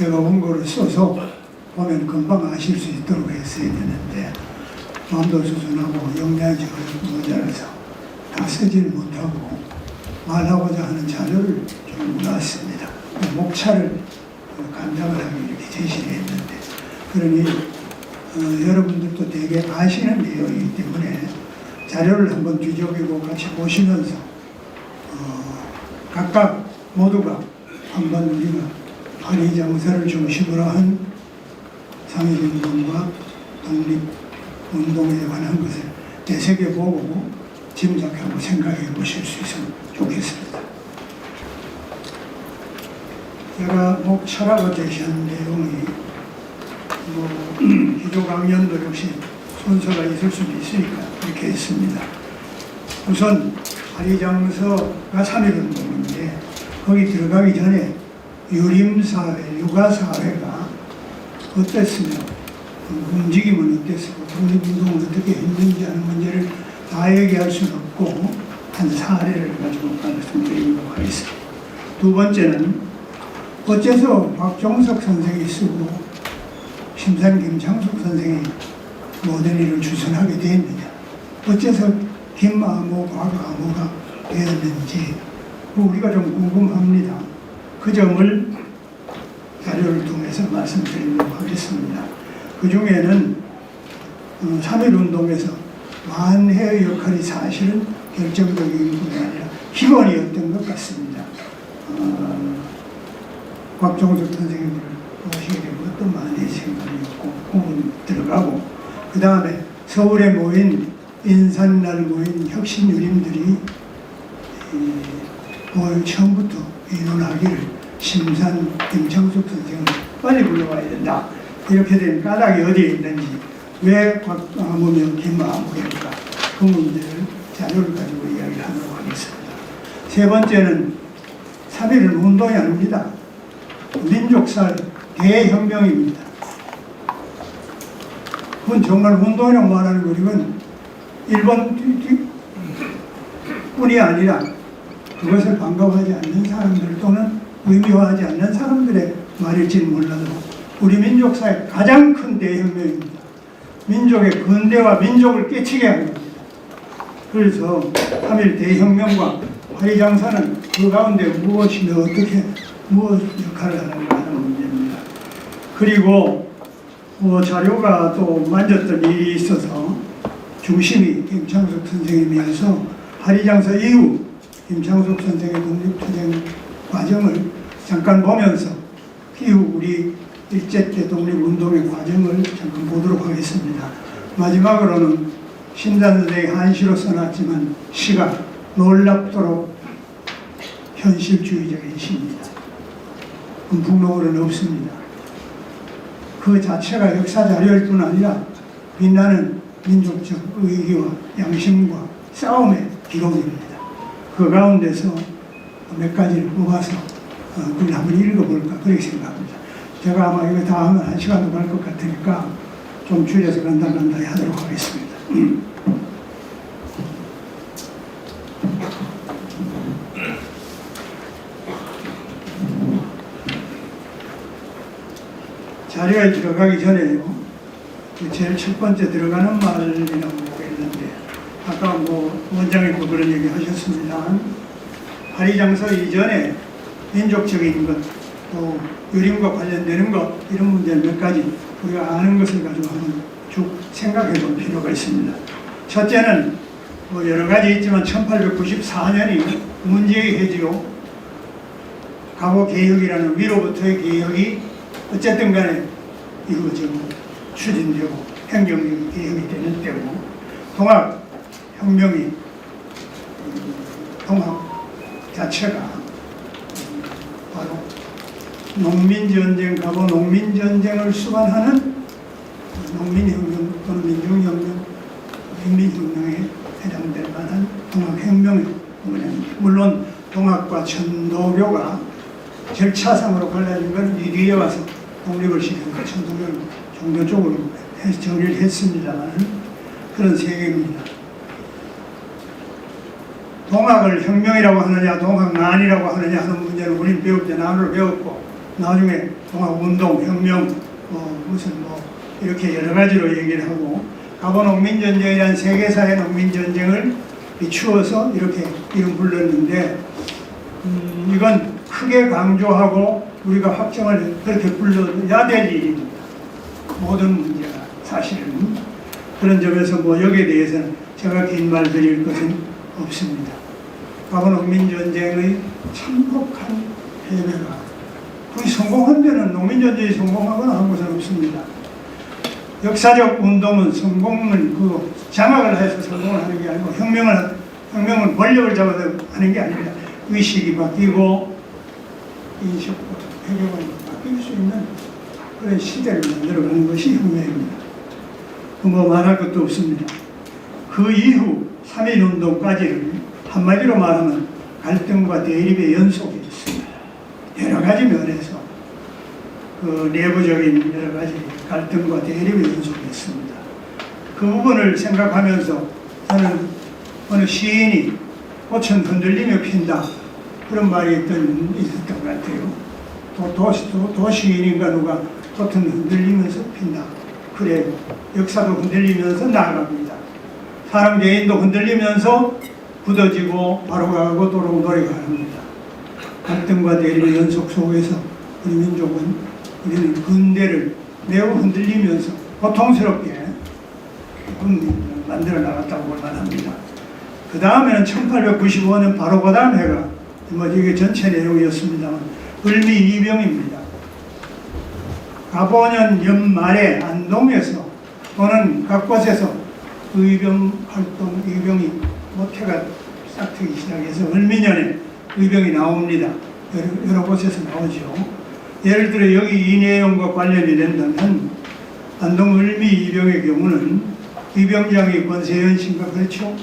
제가 원고를 써서 보면 금방 아실 수 있도록 했어야 되는데 마음도 수준하고 역량이 모자라서 다 쓰지를 못하고 말하고자 하는 자료를 좀 몰았습니다. 목차를 간장을 하기 이렇게 제시를 했는데 그러니 여러분들도 되게 아시는 내용이기 때문에 자료를 한번 뒤적이고 같이 보시면서 각각 모두가 한번 우리가 파리장사를 중심으로 한 3.1운동과 독립운동에 관한 것을 되새겨보고 짐작하고 생각해 보실 수 있으면 좋겠습니다. 제가 목차라고 제시한 내용이 기조 강연도 역시 순서가 있을 수도 있으니까 이렇게 했습니다. 우선 파리장서가 3.1운동인데 거기 들어가기 전에 유림사회, 육아사회가 어땠으며 움직임은 어땠고 독립운동을 어떻게 했는지 하는 문제를 다 얘기할 수는 없고 한 사례를 가지고 말씀드리도록 하겠습니다. 두 번째는 어째서 박종석 선생이 쓰고 심산 김창숙 선생이 모든 일을 주선하게 되었느냐, 어째서 김아모, 박아모가 되었는지 우리가 좀 궁금합니다. 그 점을 자료를 통해서 말씀드리도록 하겠습니다. 그 중에는 3.1운동에서 만해의 역할이 사실은 결정적인 뿐이 아니라 기본이었던 것 같습니다. 곽종석 선생님을 모시게 되면 어떤 만해의 생각이었고 부분 들어가고 그 다음에 서울에 모인 인산날 모인 혁신유림들이 올 처음부터 의논하기를 심산 김창숙 선생을 빨리 불러와야 된다. 이렇게 된 까닭이 어디에 있는지, 왜 곽아무며 김아무일까, 그 문제를 자료를 가지고 이야기를 하도록 하겠습니다. 세 번째는 3.1은 운동이 아닙니다. 민족사 대혁명입니다. 그건 정말 운동이라고 말하는 거리건 일본 뿐이 아니라 그것을 반가워하지 않는 사람들 또는 의미화하지 않는 사람들의 말일지는 몰라도 우리 민족사의 가장 큰 대혁명입니다. 민족의 근대와 민족을 깨치게 하는 겁니다. 그래서 3.1 대혁명과 파리장사는 그 가운데 무엇이며 어떻게 무엇 역할을 하는가 하는 문제입니다. 그리고 자료가 또 만졌던 일이 있어서 중심이 김창숙 선생님이어서 파리장사 이후 김창숙 선생의 독립투쟁 과정을 잠깐 보면서 이후 우리 일제때 독립운동의 과정을 잠깐 보도록 하겠습니다. 마지막으로는 심산 선생이 한시로 써놨지만 시가 놀랍도록 현실주의적인 시입니다. 북록으로는 없습니다. 그 자체가 역사 자료일 뿐 아니라 빛나는 민족적 의기와 양심과 싸움의 기록입니다. 그 가운데서 몇 가지를 뽑아서 그걸 한번 읽어볼까 그렇게 생각합니다. 제가 아마 이거 다 하면 1시간도 갈 것 같으니까 좀 줄여서 간단히 하도록 하겠습니다. 자료에 들어가기 전에요, 제일 첫 번째 들어가는 말이라고 했는데 아까 원장님도 그런 얘기 하셨습니다. 파리장서 이전에 민족적인 것, 또 유림과 관련되는 것, 이런 문제 몇 가지 우리가 아는 것을 가지고 한번 쭉 생각해 볼 필요가 있습니다. 첫째는 여러 가지 있지만 1894년이 문제의 해지요, 가고 개혁이라는 위로부터의 개혁이 어쨌든 간에 이루어지고 추진되고 행정적인 개혁이 되는 때고, 통합혁명이 통합 자체가 바로 농민전쟁, 농민전쟁을 수반하는 농민혁명 또는 민중혁명, 인민혁명에 해당될 만한 통합혁명의 부분입니다. 물론 통합과 천도교가 절차상으로 갈라진 건 이 뒤에 와서 독립을 시켜서 천도교를 종교 쪽으로 정리를 했습니다만 그런 세계입니다. 동학을 혁명이라고 하느냐 동학난이라고 하느냐 하는 문제는 우리는 배울 때 난을 배웠고 나중에 동학운동, 혁명, 무슨 이렇게 여러 가지로 얘기를 하고 과거 농민전쟁이란 세계사의 농민전쟁을 비추어서 이렇게 이름 불렀는데 이건 크게 강조하고 우리가 확정을 그렇게 불러야 될 일입니다. 모든 문제가 사실은 그런 점에서 여기에 대해서는 제가 긴 말 드릴 것은 없습니다. 과거 농민전쟁의 참혹한 패배가 거의 성공한 데는 농민전쟁이 성공하거나 한 것은 없습니다. 역사적 운동은 성공은 장악을 해서 성공을 하는 게 아니고 혁명은 권력을 잡아서 하는 게 아닙니다. 의식이 바뀌고 인식과 회개가 바뀔 수 있는 그런 시대를 만들어가는 것이 혁명입니다. 말할 것도 없습니다. 그 이후 3.1운동까지를 한마디로 말하면 갈등과 대립의 연속이었습니다. 여러 가지 면에서 내부적인 여러 가지 갈등과 대립의 연속이었습니다. 그 부분을 생각하면서 저는 어느 시인이 꽃은 흔들리며 핀다 그런 말이 있었던 것 같아요. 도시인인가 누가 꽃은 흔들리면서 핀다. 그래요. 역사도 흔들리면서 나아갑니다. 사람 개인도 흔들리면서 굳어지고 바로가고 도로 노래가합니다. 갈등과 대립의 연속 속에서 우리 민족은 우리는 근대를 매우 흔들리면서 고통스럽게 만들어 나갔다고 볼만 합니다. 그 다음에는 1895년 바로 그 다음 해가 이게 전체 내용이었습니다만 을미 이병입니다. 가보년 연말에 안동에서 또는 각곳에서 의병 활동, 의병이 모태가 싹트기 시작해서 을미년에 의병이 나옵니다. 여러 곳에서 나오죠. 예를 들어 여기 이 내용과 관련이 된다면 안동 을미 의병의 경우는 의병장이 권세현 씨인가 그렇죠.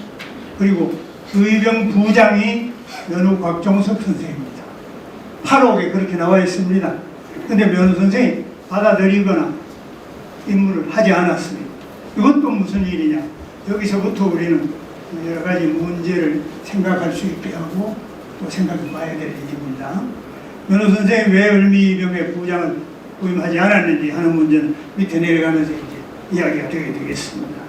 그리고 의병 부장이 면후 곽종석 선생입니다. 8억에 그렇게 나와 있습니다. 근데 면후 선생이 받아들이거나 임무를 하지 않았습니다. 이것도 무슨 일이냐. 여기서부터 우리는 여러 가지 문제를 생각할 수 있게 하고 또 생각해 봐야 될 일입니다. 면후 선생이 왜 을미병의 부장을 부임하지 않았는지 하는 문제는 밑에 내려가면서 이제 이야기가 되게 되겠습니다.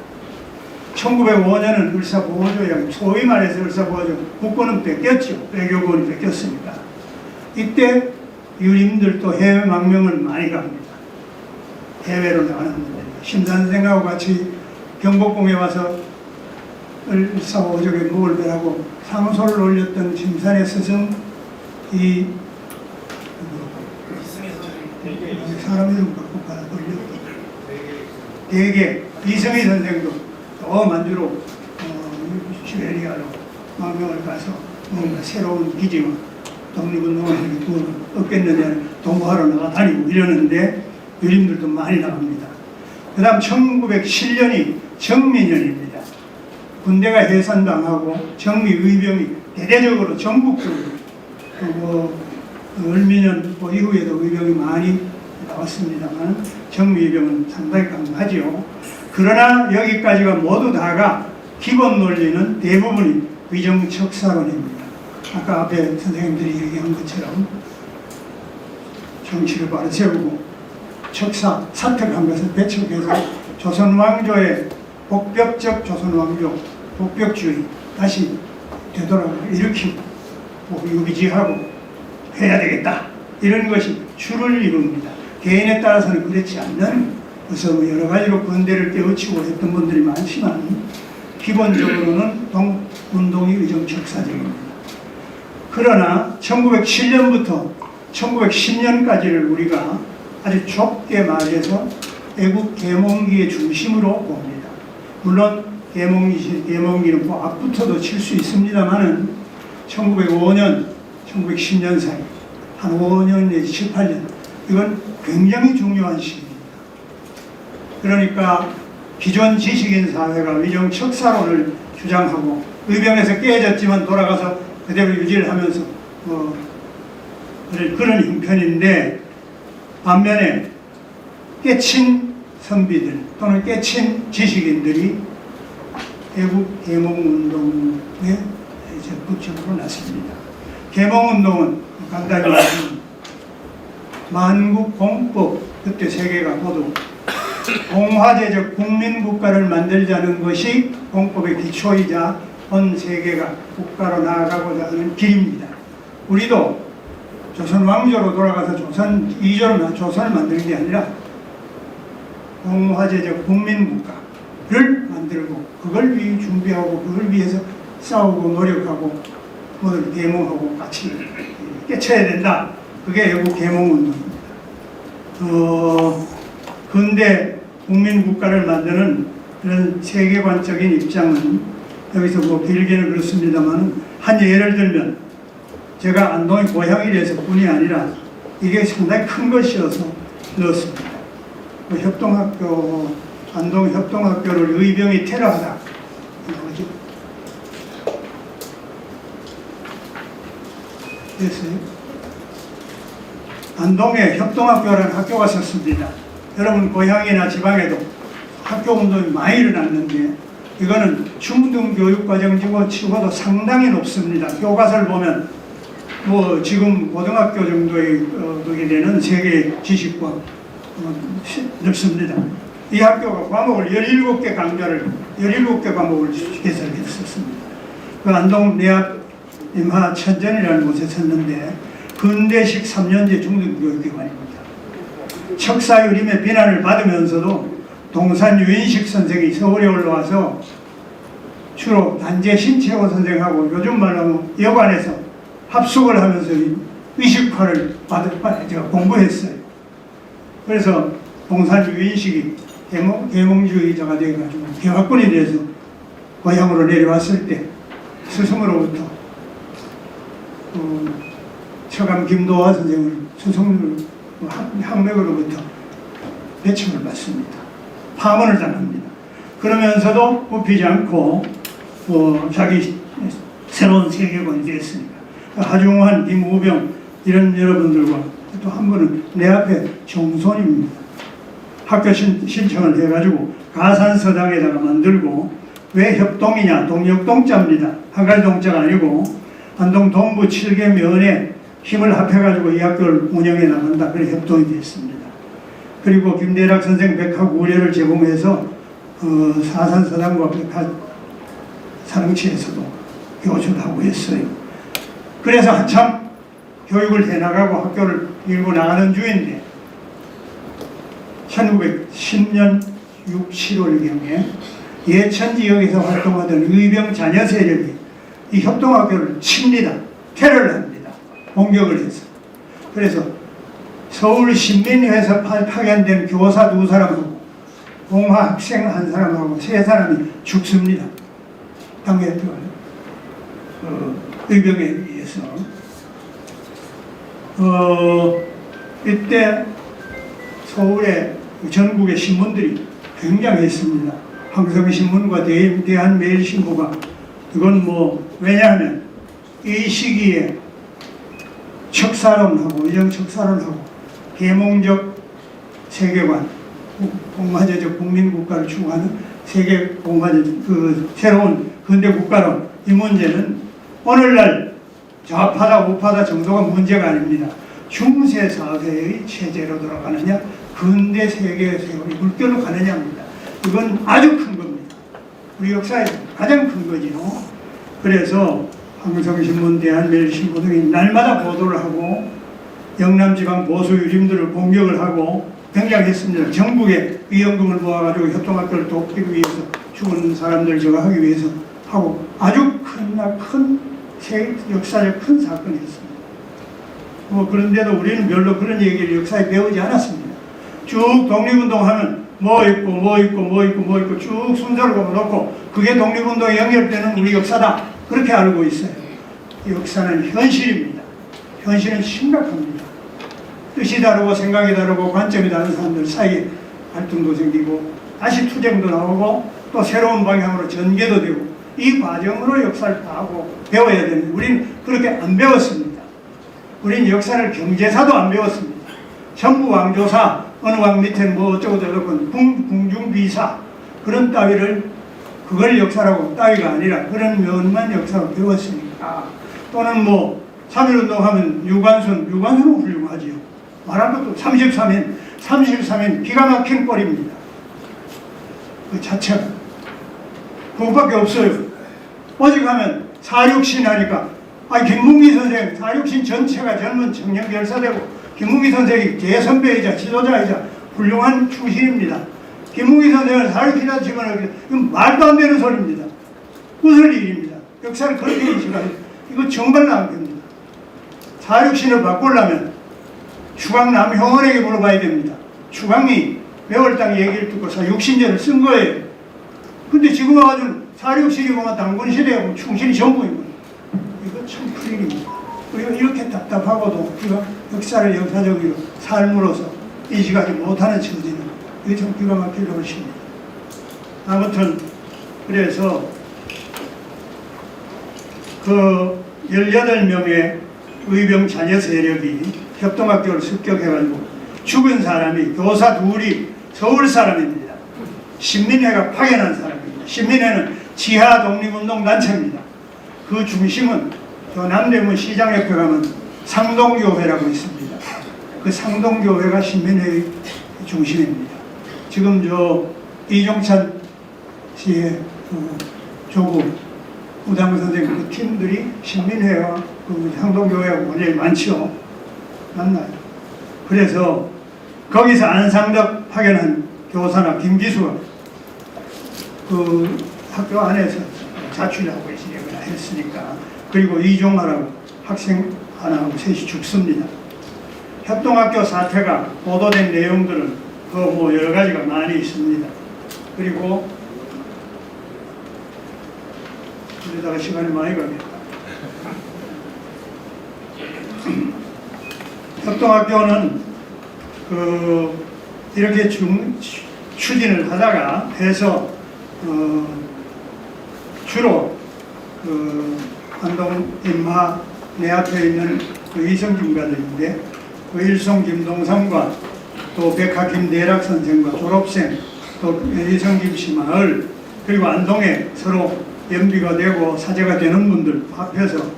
1905년은 을사보호조약, 소위 말해서 을사보호조, 국권은 뺏겼죠. 외교권이 뺏겼습니다. 이때 유림들도 해외 망명을 많이 갑니다. 해외로 나가는 분들. 심산생하고 같이 경복궁에 와서 을사보호조약에 목을 베라고 상소를 올렸던 심산의 스승, 사람 이름 갖고 올렸던 대개 이성희 선생도 또 만주로 시베리아로 망명을 가서 뭔가 새로운 기지와 독립운동을 얻겠느냐 동거하러 나가다니고 이러는데 유림들도 많이 나갑니다. 그 다음 1907년이 정민년입니다. 군대가 해산당하고 정미의병이 대대적으로 전국적으로 을미년 이후에도 의병이 많이 나왔습니다만 정미의병은 상당히 강하지요. 그러나 여기까지가 모두 다가 기본 논리는 대부분이 위정척사론입니다. 아까 앞에 선생님들이 얘기한 것처럼 정치를 바로 세우고 척사, 사택한 것을 배척해서 조선왕조의 복벽적 조선왕조, 복벽주의 다시 되돌아가 일으키고 유비지하고 해야 되겠다. 이런 것이 주를 이룹니다. 개인에 따라서는 그렇지 않는 그래서 여러 가지로 군대를 깨우치고 했던 분들이 많지만 기본적으로는 운동이 의정척사적입니다. 그러나 1907년부터 1910년까지를 우리가 아주 좁게 말해서 애국 계몽기의 중심으로 봅니다. 물론 계몽기는 앞부터도 칠 수 있습니다만은 1905년, 1910년 사이 한 5년 내지 7, 8년 이건 굉장히 중요한 시기입니다. 그러니까 기존 지식인 사회가 위정척사론을 주장하고 의병에서 깨졌지만 돌아가서 그대로 유지를 하면서 그런 형편인데 반면에 깨친 선비들 또는 깨친 지식인들이 애국 계몽운동에 적극적으로 나섭니다. 계몽운동은 간단히 말하면 만국공법 그때 세계가 모두 공화제적 국민국가를 만들자는 것이 공법의 기초이자 온 세계가 국가로 나아가고자 하는 길입니다. 우리도 조선 왕조로 돌아가서 조선 이조를 조선을 만드는 게 아니라 공화제적 국민국가를 만들고 그걸 위해 준비하고 그걸 위해서 싸우고 노력하고 모두 계몽하고 같이 깨쳐야 된다. 그게 외국 계몽운동입니다. 근대 국민국가를 만드는 그런 세계관적인 입장은 여기서 뭐 길게는 그렇습니다만 한 예를 들면 제가 안동이 고향이라서 뿐이 아니라 이게 상당히 큰 것이어서 넣었습니다. 그 협동학교, 안동 협동학교를 의병이 테러하다. 됐어요? 안동에 협동학교라는 학교가 있었습니다. 여러분 고향이나 지방에도 학교 운동이 많이 일어났는데 이거는 중등교육과정이고 치고도 상당히 높습니다. 교과서를 보면 뭐 지금 고등학교 정도의 그게 되는 세계 지식과 넓습니다. 이 학교가 과목을 17개 강좌를 17개 과목을 개설했었습니다. 그 안동 내앞 임하 천전이라는 곳에 섰는데 근대식 3년제 중등교육기관입니다. 척사유림의 비난을 받으면서도 동산 유인식 선생이 서울에 올라와서 주로 단재 신채호 선생하고 요즘 말로 여관에서 합숙을 하면서 의식화를 공부했어요. 그래서 동산 유인식이 계몽주의자가 되어가지고 개화군이 돼서 고향으로 내려왔을 때 스승으로부터 처감 김도화 선생을 스승 학맥으로부터 배척을 받습니다. 파문을 당합니다. 그러면서도 굽히지 않고 자기 새로운 세계관이 됐으니까 하중환, 김우병 이런 여러분들과 또 한 분은 내 앞에 정손입니다. 학교 신청을 해가지고 가산서당에다가 만들고 왜 협동이냐? 동역동자입니다. 한갈동자가 아니고 안동 동부 7개 면에 힘을 합해가지고 이 학교를 운영해 나간다. 그래 협동이 됐습니다. 그리고 김대락 선생 백학 우려를 제공해서 사산서당과 백학 사랑치에서도 교수하고 했어요. 그래서 한참 교육을 해나가고 학교를 밀고 나가는 중인데 1910년 6, 7월경에 예천 지역에서 활동하던 의병 자녀 세력이 이 협동학교를 칩니다. 테러를 합니다. 공격을 해서. 그래서 서울 신민회에서 파견된 교사 2사람하고 공화 학생 1사람하고 3사람이 죽습니다. 당에 의병에 의해서. 이때 서울의 전국의 신문들이 굉장했습니다. 황성신문과 대한매일신보가 이건 뭐 왜냐하면 이 시기에 척사론하고 의정척사론하고 계몽적 세계관, 공화제적 국민국가를 추구하는 세계 공화제 새로운 근대 국가론 이 문제는 오늘날 좌파다 우파다 정도가 문제가 아닙니다. 중세 사회의 체제로 돌아가느냐 근대 세계의 세월이 물결로 가느냐입니다. 이건 아주 큰 겁니다. 우리 역사에서 가장 큰 거지요. 그래서 황성신문, 대한매일신보 등이 날마다 보도를 하고 영남지방 보수 유림들을 공격을 하고 굉장했습니다. 전국에 위연금을 모아가지고 협동학교를 돕기 위해서 죽은 사람들 저거 하기 위해서 하고 아주 큰 역사적 큰 사건이었습니다. 그런데도 우리는 별로 그런 얘기를 역사에 배우지 않았습니다. 쭉 독립운동하면 뭐 있고 쭉 순서를 놓고 그게 독립운동에 연결되는 우리 역사다. 그렇게 알고 있어요. 역사는 현실입니다. 현실은 심각합니다. 뜻이 다르고 생각이 다르고 관점이 다른 사람들 사이에 갈등도 생기고 다시 투쟁도 나오고 또 새로운 방향으로 전개도 되고 이 과정으로 역사를 파하고 배워야 됩니다. 우리는 그렇게 안 배웠습니다. 우리는 역사를 경제사도 안 배웠습니다. 전부 왕조사, 어느 왕 밑에는 뭐 어쩌고저쩌고 궁중비사 그런 따위를 그걸 역사라고 따위가 아니라 그런 면만 역사로 배웠으니까 또는 뭐 3.1운동 하면 유관순은 훌륭하지요. 말한 것도 33인 기가 막힌 꼴입니다. 그 자체가. 그것밖에 없어요. 어디 가면 사육신 하니까, 김문기 선생, 사육신 전체가 젊은 청년 결사되고, 김문기 선생이 대선배이자 지도자이자 훌륭한 출신입니다. 김문기 선생을 사육신이라 집어넣기, 이건 말도 안 되는 소리입니다. 웃을 일입니다. 역사를 그렇게 인식하는, 이거 정말 나은 겁니다. 사육신을 바꾸려면 추강 남형원에게 물어봐야 됩니다. 추강이 매월당 얘기를 듣고 사육신제를 쓴 거예요. 근데 지금 와가지고 사육신이고 당군시대하고 충신이 전부입니다. 이거 참 큰일입니다. 이렇게 답답하고도 이거 역사를 역사적으로 삶으로서 인식하지 못하는 처지는 이게 참 기가 막힐 것입니다. 아무튼 그래서 그 18명의 의병 자녀 세력이 협동학교를 습격해가지고 죽은 사람이 교사 둘이 서울 사람입니다. 신민회가 파견한 사람입니다. 신민회는 지하 독립운동단체입니다. 그 중심은 저 남대문 시장 옆에 가면 상동교회라고 있습니다. 그 상동교회가 신민회의 중심입니다. 지금 저 이종찬 씨의 조국 우당 선생님 그 팀들이 신민회와 그 상동교회하고 굉장히 많죠. 맞나요? 그래서 거기서 안상덕 파견한 교사나 김기수가 그 학교 안에서 자취를 하고 있으니까 했으니까, 그리고 이종하라고 학생 하나하고 셋이 죽습니다. 협동학교 사태가 보도된 내용들은 그 뭐 여러 가지가 많이 있습니다. 그리고 그러다가 시간이 많이 가겠다. 협동학교는 이렇게 추진을 하다가 해서 주로 안동 인마 내 앞에 있는 그 이성김가들인데, 그 일송 김동삼과 또 백화 김대락 선생과 졸업생, 또 이성김 씨 마을, 그리고 안동에 서로 연비가 되고 사제가 되는 분들 합해서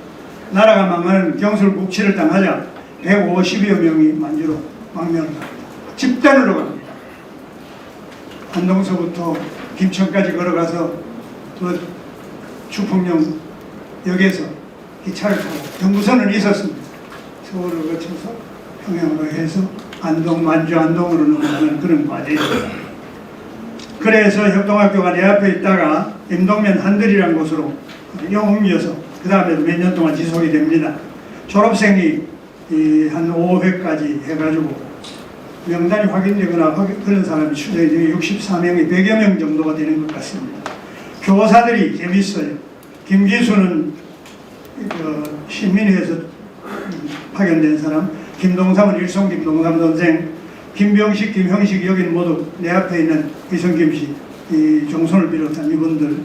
나라가 망하는 경술국치를 당하자 150여 명이 만주로 망명을 합니다. 집단으로 갑니다. 안동서부터 김천까지 걸어가서 그 주풍령 역에서 기차를 타고 경부선은 있었습니다. 서울을 거쳐서 평양으로 해서 안동, 만주 안동으로 넘어가는 그런 과제입니다. 그래서 협동학교가 내 앞에 있다가 임동면 한들이라는 곳으로 옮겨서 그 다음에 몇 년 동안 지속이 됩니다. 졸업생이 한 5회까지 해가지고 명단이 확인되거나 그런 사람이 추정이 64명이 100여 명 정도가 되는 것 같습니다. 교사들이 재밌어요. 김기수는 신민회에서 파견된 사람, 김동삼은 일송 김동삼 선생, 김병식, 김형식, 여기는 모두 내 앞에 있는 이성김 씨, 이 종손을 비롯한 이분들,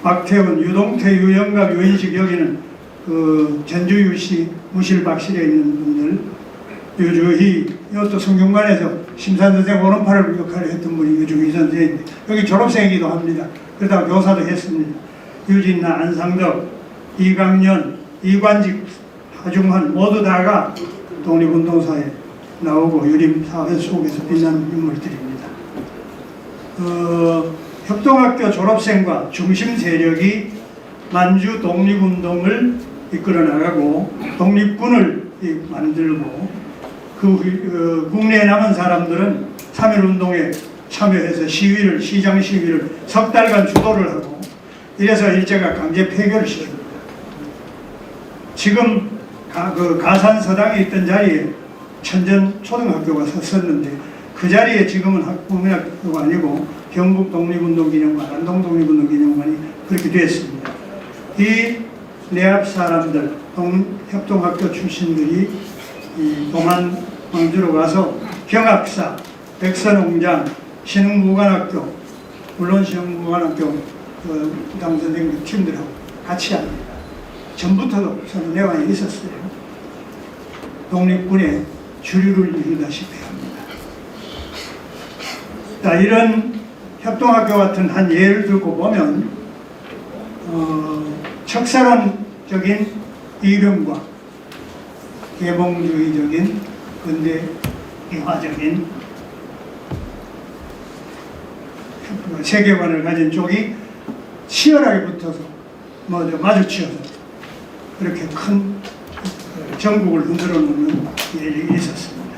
박태훈, 유동태, 유영갑, 유인식, 여기는 그 전주유 씨, 무실 박실에 있는 분들, 유주희, 이것도 성균관에서 심산선생 오른팔을 역할을 했던 분이 유주희 선생인데, 여기 졸업생이기도 합니다. 그러다가 교사도 했습니다. 유진나, 안상덕, 이강년, 이관직, 하중환 모두 다가 독립운동사에 나오고 유림사회 속에서 빛나는 인물들입니다. 협동학교 졸업생과 중심 세력이 만주 독립운동을 이끌어 나가고 독립군을 만들고 국내에 남은 사람들은 3.1운동에 참여해서 시장 시위를 석 달간 주도를 하고 이래서 일제가 강제 폐교를 시킵니다. 지금 가산 서당에 있던 자리에 천전 초등학교가 섰었는데 그 자리에 지금은 국민학교가 아니고 경북 독립운동기념관, 안동 독립운동기념관이 그렇게 됐습니다. 이 내 앞 사람들, 협동학교 출신들이 동안 광주로 가서 경학사, 백선홍장, 신흥무관학교, 물론 신흥무관학교 부당 선생님 팀들하고 같이 합니다. 전부터도 저는 내관이 있었어요. 독립군의 주류를 이루다시피 합니다. 자, 이런 협동학교 같은 한 예를 들고 보면 척사론적인 이념과 계몽주의적인 근대 이화적인 세계관을 가진 쪽이 치열하게 붙어서 마주치어서 그렇게 큰 전국을 흔들어 놓는 일이 있었습니다.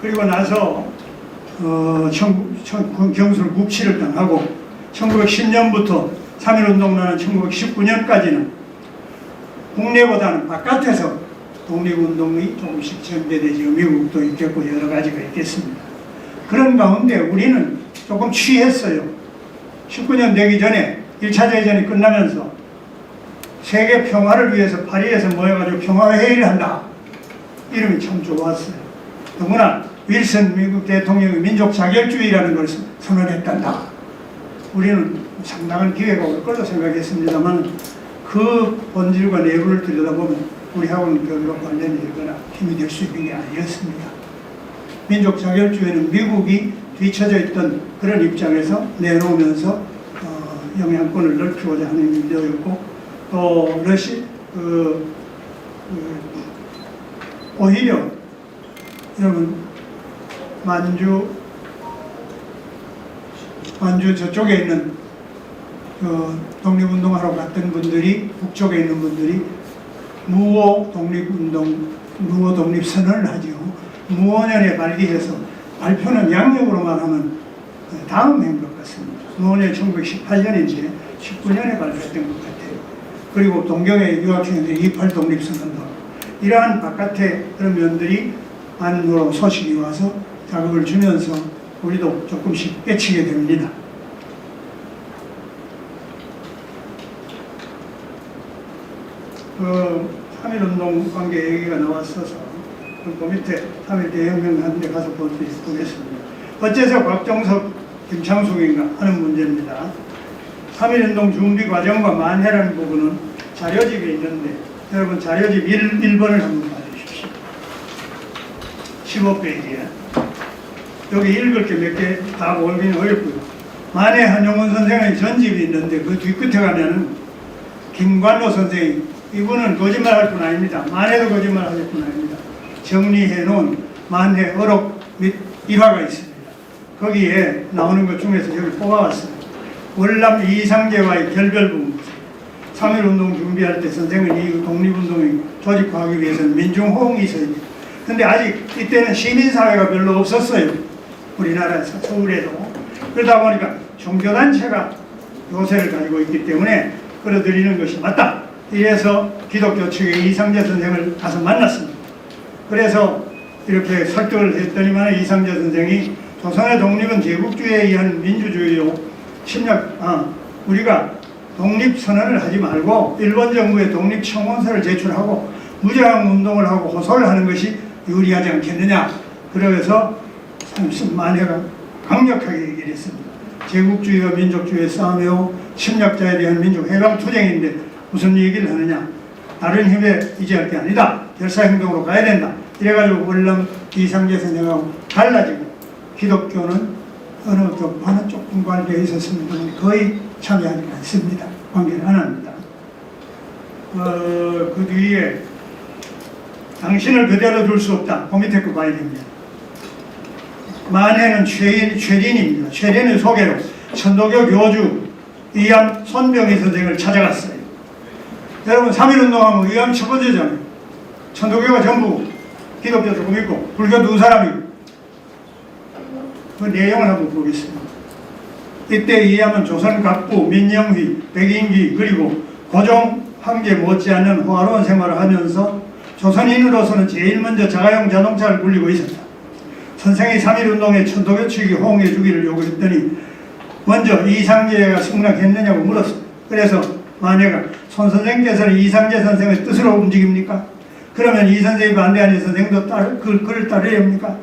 그리고 나서 경술 묵치를 당하고 1910년부터 3.1운동론은 1919년까지는 국내보다는 바깥에서 독립운동이 조금씩 전개되죠. 미국도 있겠고 여러 가지가 있겠습니다. 그런 가운데 우리는 조금 취했어요. 19년 되기 전에 1차 대전이 끝나면서 세계 평화를 위해서 파리에서 모여가지고 평화회의를 한다. 이름이 참 좋았어요. 더구나 윌슨 미국 대통령이 민족 자결주의라는 것을 선언했단다. 우리는 상당한 기회가 올 걸로 생각했습니다만 그 본질과 내부를 들여다보면 우리하고는 별로 관련이 되거나 힘이 될 수 있는 게 아니었습니다. 민족 자결주의는 미국이 뒤처져 있던 그런 입장에서 내놓으면서 영향권을 넓히고자 하는 의도였고, 또 오히려 여러분 만주 저쪽에 있는 독립운동하러 갔던 분들이, 북쪽에 있는 분들이 무오 독립선언을 하죠. 무오년에 발기해서 발표는 양력으로만 하면 다음 해인 것 같습니다. 무오년이 1918년인데 19년에 발표했던 것 같아요. 그리고 동경의 유학생들이 28 독립선언도 하고, 이러한 바깥의 그런 면들이 안으로 소식이 와서 자극을 주면서 우리도 조금씩 깨치게 됩니다. 그 3.1운동 관계 얘기가 나왔어서 그 밑에 3.1 대혁명 하는 데 가서 보겠습니다. 어째서 곽종석, 김창숙인가 하는 문제입니다. 3.1운동 준비 과정과 만해라는 부분은 자료집이 있는데, 여러분 자료집 1번을 한번 봐주십시오. 15페이지에 여기 읽을 게 몇 개 다 모으기는 어렵고요. 만해 한용운 선생의 전집이 있는데 그 뒤끝에 가면은 김관로 선생이, 이분은 거짓말할 뿐 아닙니다. 만해도 거짓말할 뿐 아닙니다. 정리해 놓은 만해 어록 및 일화가 있습니다. 거기에 나오는 것 중에서 여기 뽑아왔어요. 월남 이상제와의 결별 부분. 3.1운동 준비할 때 선생은 이 독립운동이 조직화하기 위해서는 민중호응이 있어야 돼요. 근데 아직 이때는 시민사회가 별로 없었어요. 우리나라에서, 서울에도. 그러다 보니까 종교단체가 요새를 가지고 있기 때문에 끌어들이는 것이 맞다. 이래서 기독교 측의 이상재 선생을 가서 만났습니다. 그래서 이렇게 설득을 했더니만 이상재 선생이 조선의 독립은 제국주의에 의한 민주주의요. 우리가 독립선언을 하지 말고 일본 정부에 독립청원서를 제출하고 무저항 운동을 하고 호소를 하는 것이 유리하지 않겠느냐. 그래서 만해가 강력하게 얘기를 했습니다. 제국주의와 민족주의의 싸움이요, 침략자에 대한 민족 해방투쟁인데 무슨 얘기를 하느냐. 다른 힘에 의지할 게 아니다. 결사행동으로 가야 된다. 이래가지고 월남 이상재 선생하고 달라지고, 기독교는 어느 교파는 조금 관계가 있었습니다. 거의 참여하지 않습니다. 관계를 안 합니다. 그 뒤에 당신을 그대로 둘 수 없다. 그 밑에 거 봐야 됩니다. 만해는 최린입니다. 최린의 소개로 천도교 교주 이암 손병희 선생을 찾아갔어요. 여러분 3.1운동하면 이암 첫 번째잖아요. 천도교가 전부, 기독교 조금 있고 불교 2사람이고. 그 내용을 한번 보겠습니다. 이때 이암은 조선 각부 민영휘, 백인기 그리고 고종 황제 못지않은 호화로운 생활을 하면서 조선인으로서는 제일 먼저 자가용 자동차를 굴리고 있었다. 선생이 3.1운동에 천도교 측이 호응해 주기를 요구했더니 먼저 이상재가 승낙했느냐고 물었습니다. 그래서 만해가 손 선생께서는 이상재 선생의 뜻으로 움직입니까? 그러면 이 선생이 반대하는 선생도 그를 따르려 합니까?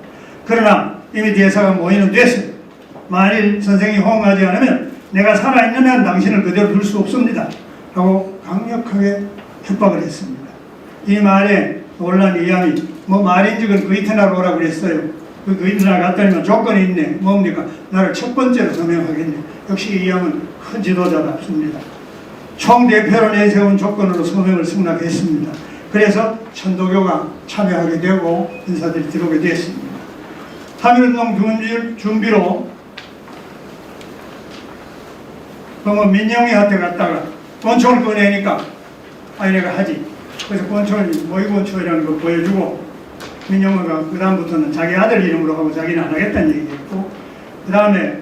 그러나 이미 대사가 모의는 됐습니다. 만일 선생이 호응하지 않으면 내가 살아있는 한 당신을 그대로 둘 수 없습니다. 하고 강력하게 협박을 했습니다. 이 말에 놀란 이암이 말인즉은 그 이튿날 오라고 그랬어요. 그 이튿날 갔더니만 조건이 있네. 뭡니까? 나를 첫 번째로 서명하겠네. 역시 이암은 큰 지도자답습니다. 총대표로 내세운 조건으로 서명을 승낙했습니다. 그래서 천도교가 참여하게 되고 인사들이 들어오게 됐습니다. 3.1운동 준비로 뭐 민영이한테 갔다가 권총을 꺼내니까 아니 내가 하지. 그래서 권총을 모의권총이라는 거 보여주고 민영이가 그 다음부터는 자기 아들 이름으로 하고 자기는 안 하겠다는 얘기했고, 그 다음에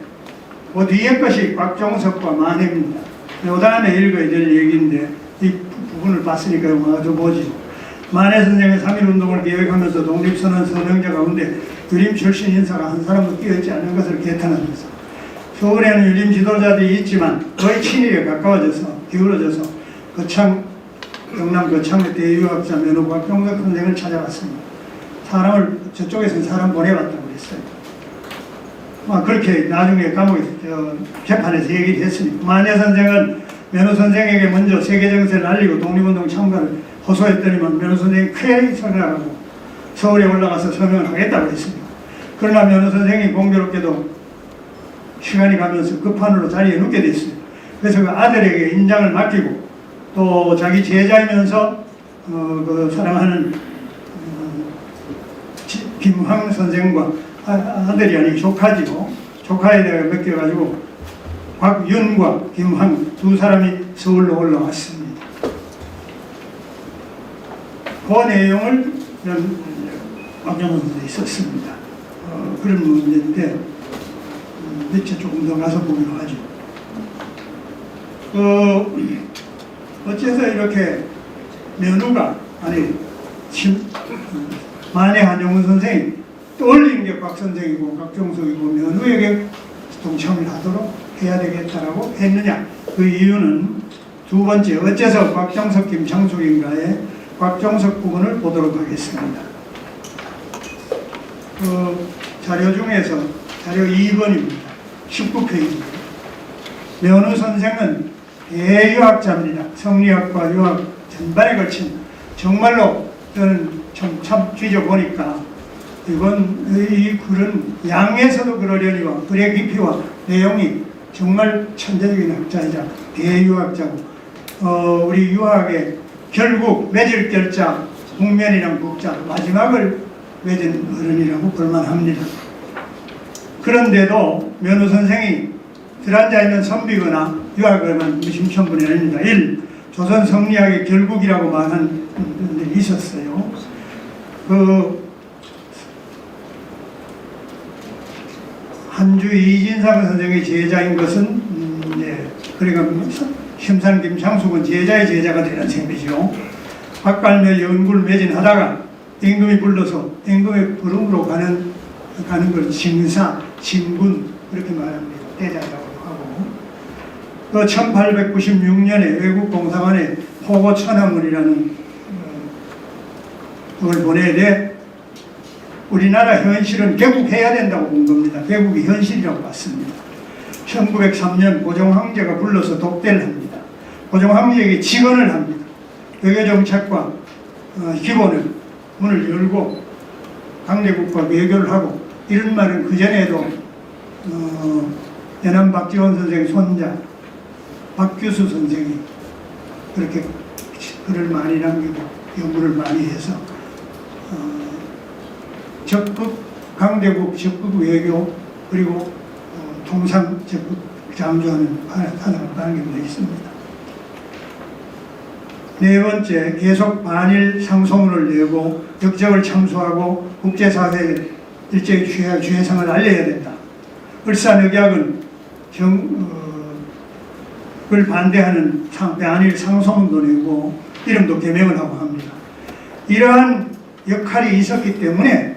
그 뒤에 것이 곽종석과 만해입니다. 그 다음에 읽어야 될 얘기인데 이 부분을 봤으니까 와서 보지. 만해 선생의 3.1운동을 계획하면서 독립선언 서명자 가운데 유림 출신 인사가 한 사람도 끼어있지 않은 것을 개탄하면서 서울에는 유림 지도자들이 있지만 거의 친일에 가까워져서 기울어져서 경남 거창의 대유학자 면허 곽종석 선생을 찾아갔습니다. 사람을 저쪽에서 사람 보내봤다고 그랬어요. 그렇게 나중에 감옥에 재판에서 얘기를 했으니까 만해 선생은 면허 선생에게 먼저 세계 정세를 알리고 독립운동 참가를 호소했더니만 면허 선생이 크게 서명하고 서울에 올라가서 서명을 하겠다고 했습니다. 그러나 면허 선생이 공교롭게도 시간이 가면서 급한으로 자리에 눕게 됐어요. 그래서 그 아들에게 인장을 맡기고 또 자기 제자이면서 그 사랑하는 김황 선생과 아들이 아니고 조카지고 조카에다가 맡겨가지고 곽윤과 김황 두 사람이 서울로 올라왔습니다. 그 내용을 곽영선에 있었습니다. 그런 문제인데 며칠 조금 더 가서 보기로 하죠. 어째서 이렇게 면후가 만해 한용운 선생이 떠올린 게 곽 선생이고 곽종석이고 면후에게 동참을 하도록 해야 되겠다라고 했느냐. 그 이유는 두 번째, 어째서 곽종석 김창숙인가의 곽종석 부분을 보도록 하겠습니다. 자료 중에서 자료 2번입니다. 19페이지. 면후 선생은 대유학자입니다. 성리학과 유학 전반에 걸친 정말로 저는 참 뒤져보니까 이 글은 양에서도 그러려니와 글의 깊이와 내용이 정말 천재적인 학자이자 대유학자고 우리 유학의 결국 맺을 결자 국면이란 국자 마지막을 맺은 어른이라고 볼만합니다. 그런데도 면후 선생이 들앉아있는 선비거나 유학을만 무심천분이 아닙니다. 1. 조선 성리학의 결국이라고 말한 분들이 있었어요. 한주 이진상 선생의 제자인 것은 그러니까 심산 김창숙은 제자의 제자가 되는 셈이죠. 박갈매 연구를 매진하다가 임금이 불러서 임금의 부름으로 가는 걸 징사, 진군 그렇게 말합니다. 대자라고 하고 또 1896년에 외국 공사관에 포고 천하문이라는 그걸 보내야 돼. 우리나라 현실은 개국해야 된다고 본 겁니다. 개국이 현실이라고 봤습니다. 1903년 고종 황제가 불러서 독대를 합니다. 고종 황제에게 직언을 합니다. 외교정책과 기본을 문을 열고 강대국과 외교를 하고, 이런 말은 그전에도 연암 박지원 선생 손자 박규수 선생이 그렇게 글을 많이 남기고 연구를 많이 해서 적극 강대국 적극 외교 그리고 통상 적극 장조하는 하나가 남겨져 있습니다. 네 번째, 계속 반일 상소문을 내고 역적을 참수하고 국제사회에 일제히 주해상을 알려야 된다. 을사늑약은 그걸 반대하는 반일 상소문도 내고 이름도 개명을 하고 합니다. 이러한 역할이 있었기 때문에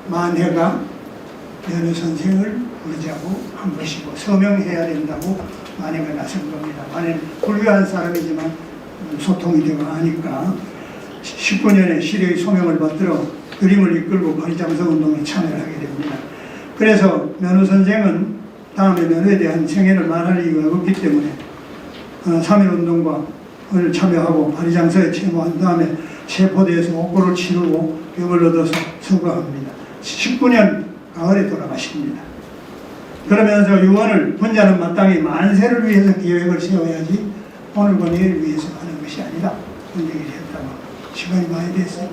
만해가 면후 선생을 부르자고 한 것이고 서명해야 된다고 만해가 나선 겁니다. 만해는 불교한 사람이지만 소통이 되고 하니까 19년에 시대의 소명을 받들어 그림을 이끌고 파리장성운동에 참여를 하게 됩니다. 그래서 면후 선생은 다음에 면후에 대한 생애를 말할 이유가 없기 때문에 3.1운동을 참여하고 파리장서에 채무한 다음에 체포돼서 옥고를 치르고 병을 얻어서 서거합니다. 19년 가을에 돌아가십니다. 그러면서 유언을 군자는 마땅히 만세를 위해서 계획을 세워야지 오늘과 내일 위해서 하는 것이 아니다. 그런 얘기를 했다가 시간이 많이 됐어요.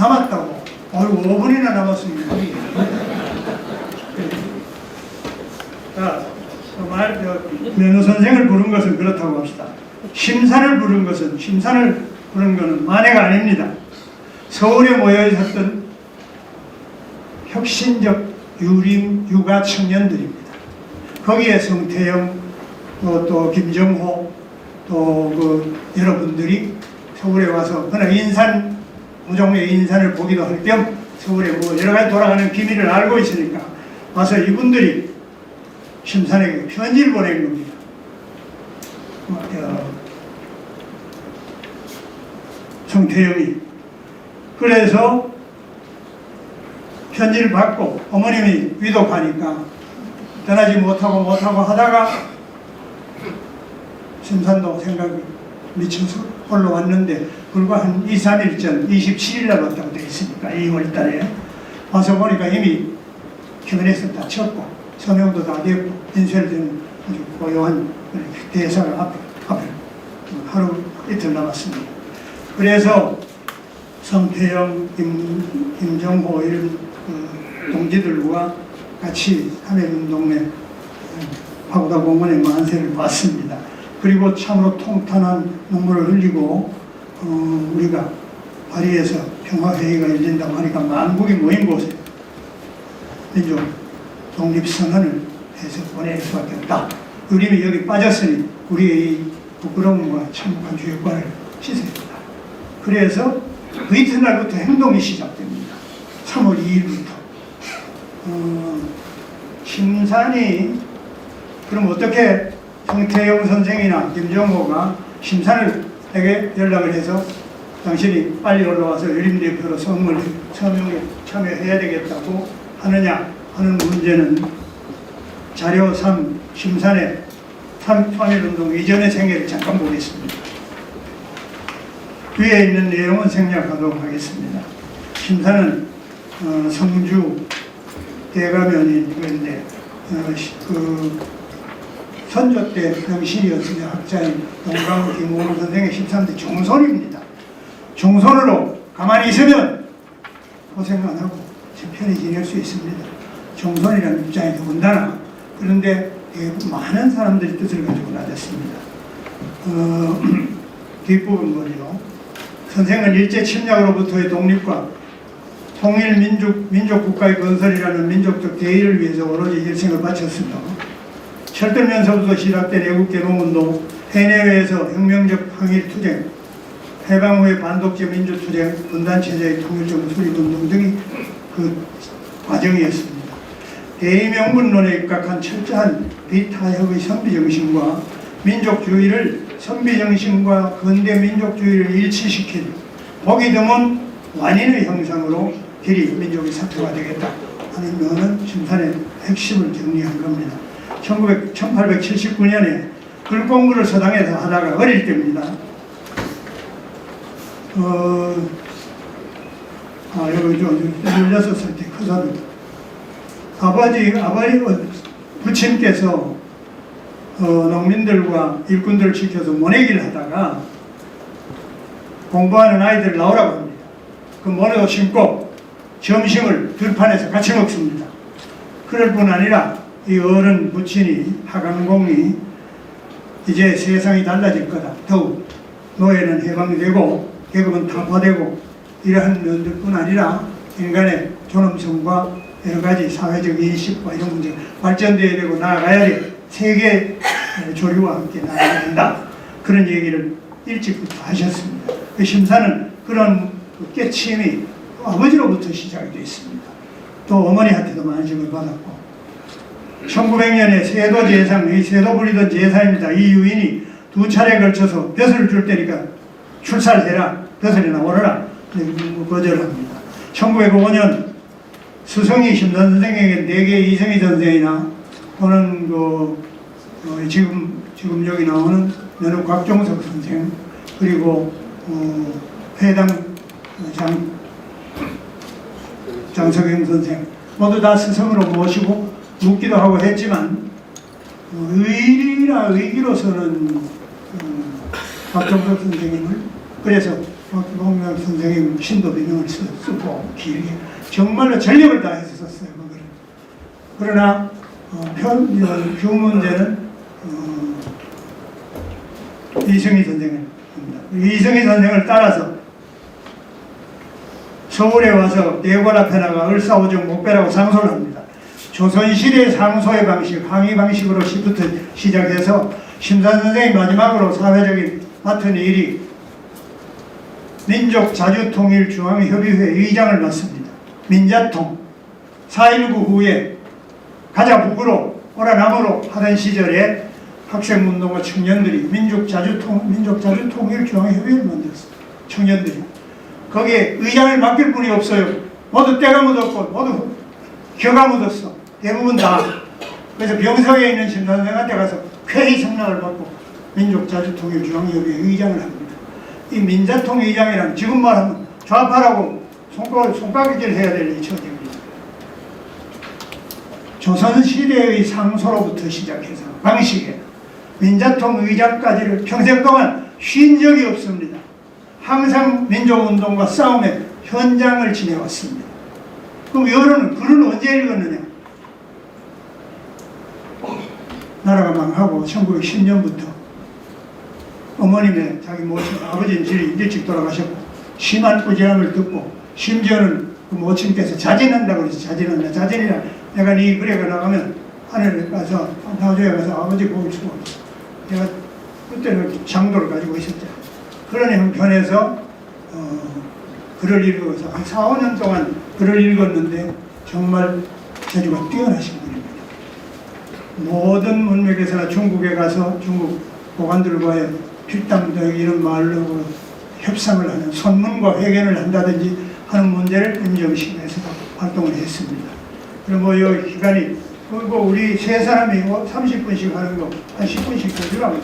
남았다고. 어이구, 5분이나 남았습니다. 자, 면허 선생을 부른 것은 그렇다고 합시다. 심산을 부른 거는 만해가 아닙니다. 서울에 모여 있었던 혁신적 유림 육아 청년들입니다. 거기에 성태영, 또 김정호, 또 여러분들이 서울에 와서 그냥 인산, 우종의 인산을 보기도 할 겸 서울에 뭐 여러 가지 돌아가는 기밀을 알고 있으니까 와서 이분들이 심산에게 편지를 보낸 겁니다. 성태영이. 그래서 편지를 받고 어머님이 위독하니까 떠나지 못하고 하다가 심산도 생각이 미쳐서 올라왔는데 불과 한 2, 3일 전 27일 날 왔다고 되어 있으니까 2월 달에 와서 보니까 이미 표면에서 다쳤고 서명도 다 됐고 인쇄된 아주 고요한 대사가 앞에 하루 이틀 남았습니다. 그래서 성태영, 김정호 이런 동지들과 같이 한해운동회 파고다공원의 만세를 봤습니다. 그리고 참으로 통탄한 눈물을 흘리고 우리가 파리에서 평화회의가 열린다고 하니까 만국이 모인 곳에 민족 독립선언을 해서 보낼 수밖에 없다. 우리는 여기 빠졌으니 우리의 부끄러움과 참혹한 죄관을 씻어야 된다. 그래서 그 이튿날부터 행동이 시작됩니다. 3월 2일부터. 심산이 그럼 어떻게 성태영 선생이나 김정호가 심산에게 연락을 해서 당신이 빨리 올라와서 열림대표로 서명에 참여해야 되겠다고 하느냐 하는 문제는 자료 3 심산의 3.1운동 이전의 생애를 잠깐 보겠습니다. 위에 있는 내용은 생략하도록 하겠습니다. 심산은 성주 대가면인데 선조 때 명실이었으며 학자인 동강 김호로 선생의 13대 종손입니다. 종손으로 가만히 있으면 고생 안 하고 편히 지낼 수 있습니다. 종손이라는 입장이 더군다나. 그런데 많은 사람들이 뜻을 가지고 나섰습니다. 뒷부분 보죠. 선생은 일제 침략으로부터의 독립과 통일 민족 국가의 건설이라는 민족적 대의를 위해서 오로지 일생을 바쳤으며 철들면서부터 시작된 애국개농운동, 해내외에서 혁명적 항일투쟁, 해방 후의 반독재 민주투쟁, 분단체제의 통일적 수립운동 등이 그 과정이었습니다. 대의명분론에 입각한 철저한 비타협의 선비정신과 민족주의를 선비정신과 근대 민족주의를 일치시킨 보기 드문 완인의 형상으로 길이 민족의 사표가 되겠다 하는 면은 심산의 핵심을 정리한 겁니다. 1879년에 글 공부를 서당에서 하다가 어릴 때입니다. 여기 좀 16살 때 크거든. 아버지 부친께서 농민들과 일꾼들을 지켜서 모내기를 하다가 공부하는 아이들을 나오라고 합니다. 그 모래도 심고 점심을 들판에서 같이 먹습니다. 그럴 뿐 아니라 이 어른 부친이 하강공이 이제 세상이 달라질 거다. 더욱 노예는 해방되고 계급은 타파되고 이러한 면들 뿐 아니라 인간의 존엄성과 여러 가지 사회적 인식과 이런 문제 발전되어야 되고 나아가야 돼. 세계 조류와 함께 나아가야 된다. 그런 얘기를 일찍부터 하셨습니다. 그 심사는 그런 깨침이 아버지로부터 시작이 되어 있습니다. 또 어머니한테도 만식을 받았고 1900년에 세도 제상, 이 세도 부리던 제사입니다. 이 유인이 2차례에 걸쳐서 벼슬을 줄 테니까 출살해라, 벼슬이나 오르라 거절합니다. 1905년 스승이 심산 선생에게 4개의 이성희 선생이나 또는 지금 여기 나오는 여느 곽종석 선생 그리고 회당 장석영 선생 모두 다 스승으로 모시고 묻기도 하고 했지만 의리나 의기로서는 곽종석 선생님을 그래서 박봉남 선생님 신도 비명을 쓰고 길게 정말로 전력을 다해서 썼어요. 그거를. 그러나 표 문제는 이승희 선생입니다. 이승희 선생을 따라서 서울에 와서 대궐 앞에 나가 을사오정 목배라고 상소를 합니다. 조선시대 상소의 방식, 항의 방식으로부터 시작해서 심산 선생이 마지막으로 사회적인 맡은 일이 민족자주통일중앙협의회 의장을 맡습니다. 민자통 4.19 후에 가자 북으로 오라 남으로 하던 시절에 학생운동가 청년들이 민족자주통일중앙협의회를 만들었어요. 청년들이 거기에 의장을 맡길 분이 없어요. 모두 때가 묻었고 모두 겨가 묻었어. 대부분 다. 그래서 병석에 있는 심선생한테 가서 쾌히 승낙을 받고 민족자주통일중앙협의회 의장을 합니다. 이 민자통 의장이란 지금 말하면 좌파라고 손가락질 해야 될 처지입니다. 조선시대의 상소로부터 시작해서 방식에 민자통 의장까지를 평생 동안 쉰 적이 없습니다. 항상 민족운동과 싸움의 현장을 지내왔습니다. 그럼 여론은 글을 언제 읽었느냐? 나라가 망하고 1910년부터 어머님의 자기 모친 아버지는 일찍 돌아가셨고 심한 꾸지람을 듣고 심지어는 그 모친께서 자진한다고 그래서 자진한다. 자진이라 내가 네 글에 나가면 하늘에 가서 나주에 가서 아버지 보고 싶어. 내가 그때는 장도를 가지고 있었죠. 그런 형편에서 글을 읽어서 한 4, 5년 동안 글을 읽었는데 정말 재주가 뛰어나신 분입니다. 모든 문맥에서나 중국에 가서 중국 고관들과의 필담도 이런 말로 협상을 하는 선문과 회견을 한다든지 하는 문제를 인정시켜서 활동을 했습니다. 그리고 이 기간이 그리고 우리 세 사람이 30분씩 하는 거 한 10분씩 더 주라고.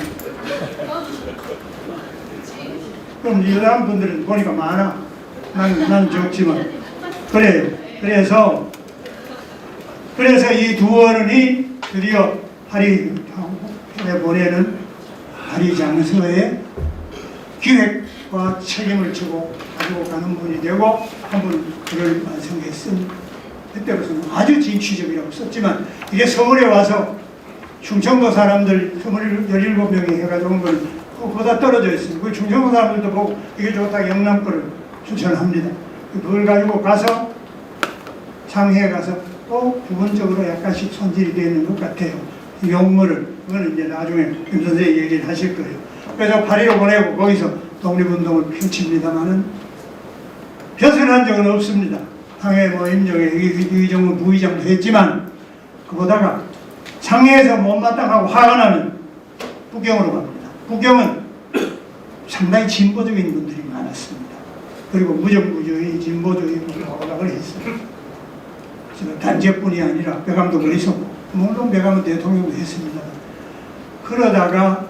그럼 이 사람 분들은 보니까 많아. 난 적지만 그래요. 그래서 이 두 어른이 드디어 파리에 보내는 파리 장서에 기획과 책임을 지고 가지고 가는 분이 되고 한 분 글을 완성했습니다. 그때로서는 아주 진취적이라고 썼지만 이게 서울에 와서 충청도 사람들 17명이 해가지고 온 걸 그보다 떨어져 있어요. 그 충청도 사람들도 보고 이게 좋다 영남 거를 추천합니다. 그걸 가지고 가서 상해에 가서 또 부분적으로 약간씩 손질이 되어 있는 것 같아요. 용어를 그거는 이제 나중에 김 선생님이 얘기를 하실 거예요. 그래서 파리로 보내고 거기서 독립운동을 펼칩니다만은 벗어난 적은 없습니다. 상해 임정에 의정부 부의장도 했지만 그보다가 상해에서 못마땅하고 화가 나면 북경으로 갑니다. 북경은 상당히 진보적인 분들이 많았습니다. 그리고 무정부주의, 진보주의 오락을 했어요. 단체뿐이 아니라 배감독을 했었고 물론 배감은 대통령도 했습니다. 그러다가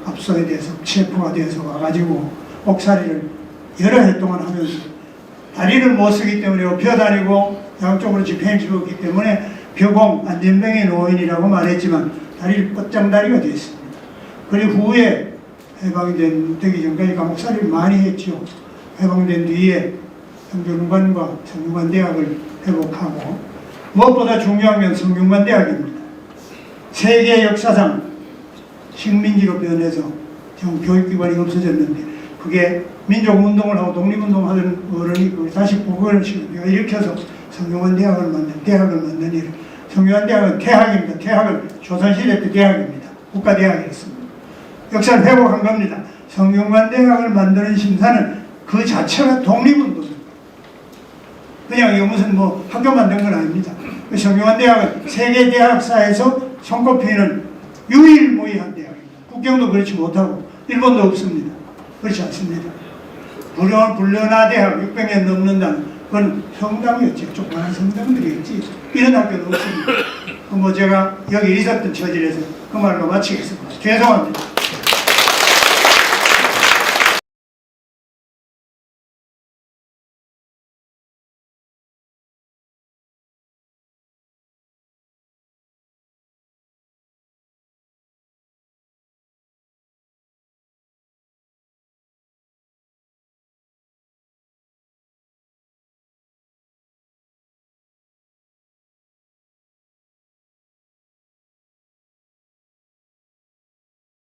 압수에 대해서 체포가 돼서 와가지고 옥살이를 여러 해 동안 하면서 다리를 못 쓰기 때문에 엎혀다니고 양쪽으로 집행을 집었기 때문에 벼공 안전병의 노인이라고 말했지만 다리를 뻗장다리가 됐습니다. 그리고 후에 해방된 되기 전까지 감옥살이를 많이 했죠. 해방된 뒤에 성균관과 성균관대학을 회복하고 무엇보다 중요한 건 성균관대학입니다. 세계 역사상 식민지로 변해서 지금 교육기관이 없어졌는데 그게 민족운동을 하고 독립운동을 하던 어른이 다시 복원을 일으켜서 성균관대학을 만든 일. 성균관대학은 태학입니다. 태학은 조선시대 때 대학입니다. 국가대학이었습니다. 역사를 회복한 겁니다. 성균관대학을 만드는 심사는 그 자체가 독립운동입니다. 그냥 이거 무슨 뭐 학교 만든 건 아닙니다. 성균관대학은 세계 대학사에서 손꼽히는 유일무이한 대학입니다. 국경도 그렇지 못하고 일본도 없습니다. 그렇지 않습니다. 불련화 대학 600년 넘는다는 그건 성당이었지. 조그마한 성당들이었지. 이런 학교도 없습니다. 뭐 제가 여기 있었던 처지에서 그 말로 마치겠습니다. 죄송합니다.